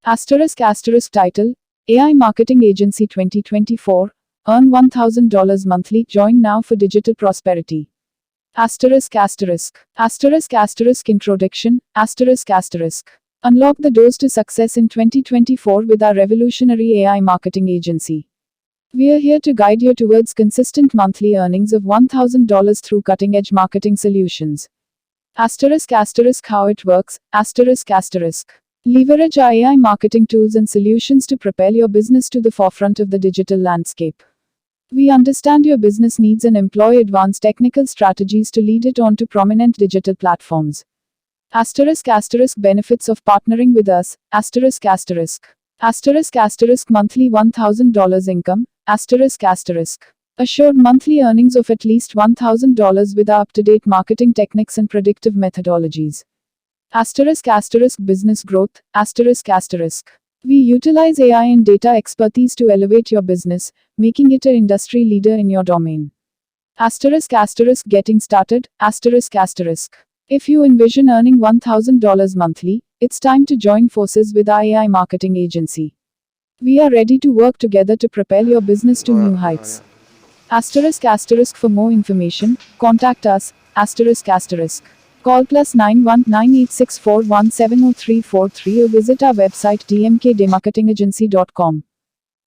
Asterisk title, AI Marketing Agency 2024, earn $1,000 monthly, join now for digital prosperity. Introduction, Unlock the doors to success in 2024 with our revolutionary AI marketing agency. We are here to guide you towards consistent monthly earnings of $1,000 through cutting-edge marketing solutions. How it works, Leverage our AI marketing tools and solutions to propel your business to the forefront of the digital landscape. We understand your business needs and employ advanced technical strategies to lead it onto prominent digital platforms. Benefits of partnering with us, monthly $1,000 income, assured monthly earnings of at least $1,000 with our up-to-date marketing techniques and predictive methodologies. Business growth, We utilize AI and data expertise to elevate your business, making it an industry leader in your domain. Getting started, If you envision earning $1,000 monthly, it's time to join forces with our AI marketing agency. We are ready to work together to propel your business to new heights. For more information, contact us, Call +91 9864170343 or visit our website dmkdemarketingagency.com.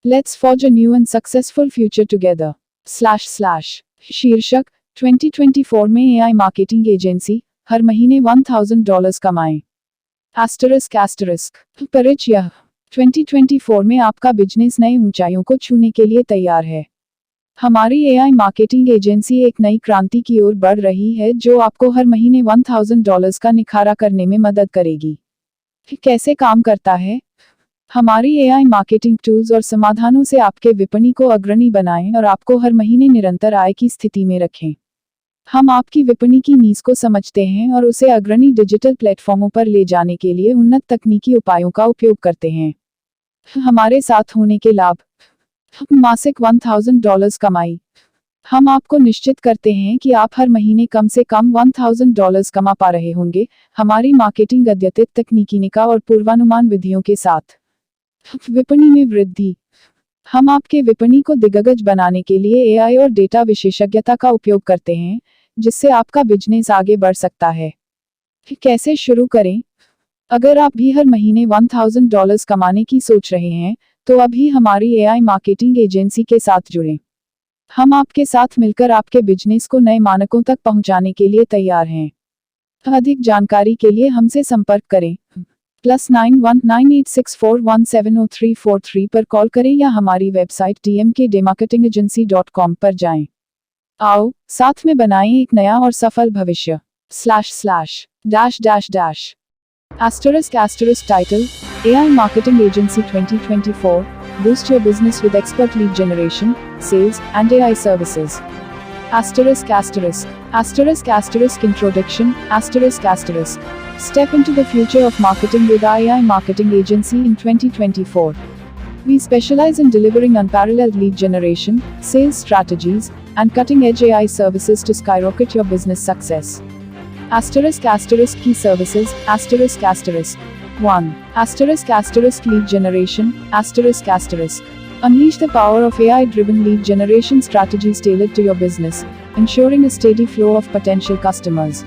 Let's forge a new and successful future together. शीर्षक 2024 में AI marketing agency हर महीने $1,000 कमाएं. परिचय 2024 में आपका business नए ऊंचाइयों को छूने के लिए तैयार है. हमारी AI मार्केटिंग एजेंसी एक नई क्रांति की ओर बढ़ रही है जो आपको हर महीने $1,000 का निखारा करने में मदद करेगी. कैसे काम करता है? हमारी AI मार्केटिंग टूल्स और समाधानों से आपके विपणि को अग्रणी बनाएं और आपको हर महीने निरंतर आय की स्थिति में रखें. हम आपकी विपणि की नीज को समझते हैं और उसे अग्रणी डिजिटल प्लेटफॉर्मों पर ले जाने के लिए उन्नत तकनीकी उपायों का उपयोग करते हैं. हमारे साथ होने के लाभ. मासिक $1,000 कमाई. हम आपको निश्चित करते हैं कि आप हर महीने कम से कम $1,000 कमा पा रहे होंगे, हमारी मार्केटिंग अद्यतित तकनीकी निका और पूर्वानुमान विधियों के साथ. विपणि में वृद्धि. हम आपके विपणि को दिग्गज बनाने के लिए AI और डेटा विशेषज्ञता का उपयोग करते हैं, जिससे आपका बिजनेस आगे बढ़ सकता है. कैसे शुरू करें? अगर आप भी हर महीने $1,000 कमाने की सोच रहे हैं, तो अभी हमारी AI मार्केटिंग एजेंसी के साथ जुड़ें. हम आपके साथ मिलकर आपके बिजनेस को नए मानकों तक पहुंचाने के लिए तैयार हैं. अधिक जानकारी के लिए हमसे संपर्क करें. +91 9864170343 पर कॉल करें या हमारी वेबसाइट dmkdemarketingagency.com पर जाएं. आओ, साथ में बनाएं एक नया और सफल भविष्य. Title, AI Marketing Agency 2024, boost your business with expert lead generation, sales, and AI services. Introduction, Step into the future of marketing with our AI marketing agency in 2024. We specialize in delivering unparalleled lead generation, sales strategies, and cutting-edge AI services to skyrocket your business success. Key services, 1. Lead generation, Unleash the power of AI-driven lead generation strategies tailored to your business, ensuring a steady flow of potential customers.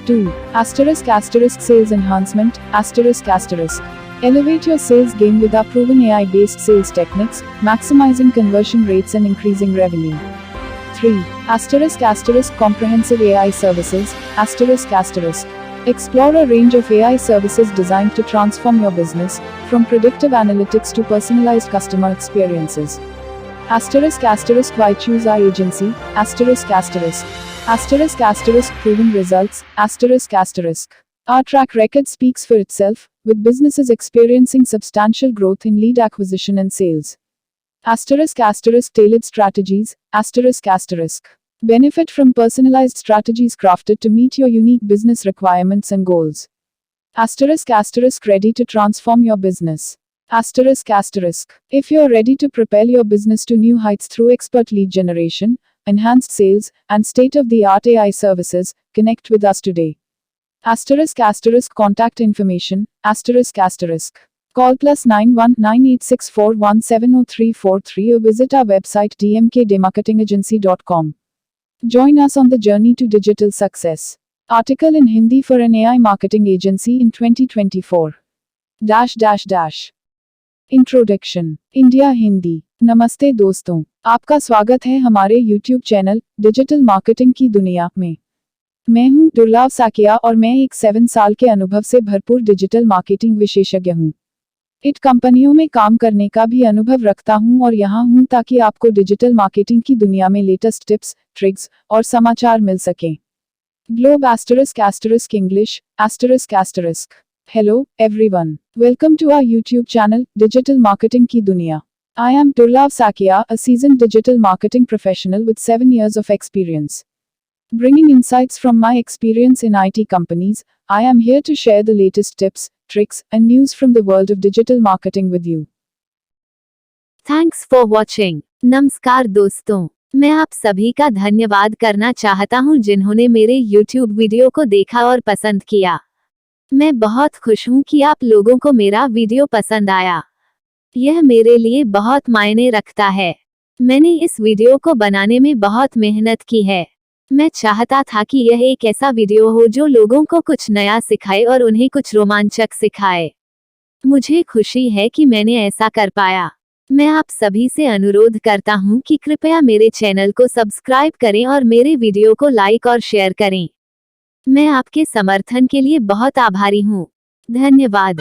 2. Sales enhancement, Elevate your sales game with our proven AI-based sales techniques, maximizing conversion rates and increasing revenue. 3. Comprehensive AI services, Explore a range of AI services designed to transform your business, from predictive analytics to personalized customer experiences. Why choose our agency? Proven results, Our track record speaks for itself, with businesses experiencing substantial growth in lead acquisition and sales. Tailored strategies, Benefit from personalized strategies crafted to meet your unique business requirements and goals. Ready to transform your business. If you're ready to propel your business to new heights through expert lead generation, enhanced sales, and state-of-the-art AI services, connect with us today. Contact information, Call +919864170343 or visit our website dmkdemarketingagency.com. Join us on the journey to digital success. Article in Hindi for an AI marketing agency in 2024. Introduction. India Hindi. नमस्ते दोस्तों, आपका स्वागत है हमारे YouTube channel digital marketing की दुनिया में। मैं हूं दुर्लभ साकिया और मैं एक 7 साल के अनुभव से भरपूर डिजिटल मार्केटिंग विशेषज्ञ हूं। इट कंपनियों में काम करने का भी अनुभव रखता हूं और यहां हूं ताकि आपको डिजिटल मार्केटिंग की दुनिया में लेटेस्ट टिप्स, ट्रिक्स और समाचार मिल सकें। Globe *** English ***. Hello, everyone. Welcome to our YouTube channel, Digital Marketing की दुनिया. I am Durlab Sakia, a seasoned digital marketing professional with 7 years of experience. Bringing insights from my experience in IT companies, I am here to share the latest tips, tricks, and news from the world of digital marketing with you. Thanks for watching. नमस्कार दोस्तों, मैं आप सभी का धन्यवाद करना चाहता हूं जिन्होंने मेरे YouTube वीडियो को देखा और पसंद किया। मैं बहुत खुश हूं कि आप लोगों को मेरा वीडियो पसंद आया। यह मेरे लिए बहुत मायने रखता है। मैंने इस वीडियो को बनाने में बहुत मेहनत की है। मैं चाहता था कि यह एक ऐसा वीडियो हो जो लोगों को कुछ नया सिखाए और उन्हें कुछ रोमांचक सिखाए। मुझे खुशी है कि मैंने ऐसा कर पाया। मैं आप सभी से अनुरोध करता हूं कि कृपया मेरे चैनल को सब्सक्राइब करें और मेरे वीडियो को लाइक और शेयर करें। मैं आपके समर्थन के लिए बहुत आभारी हूं। धन्यवाद।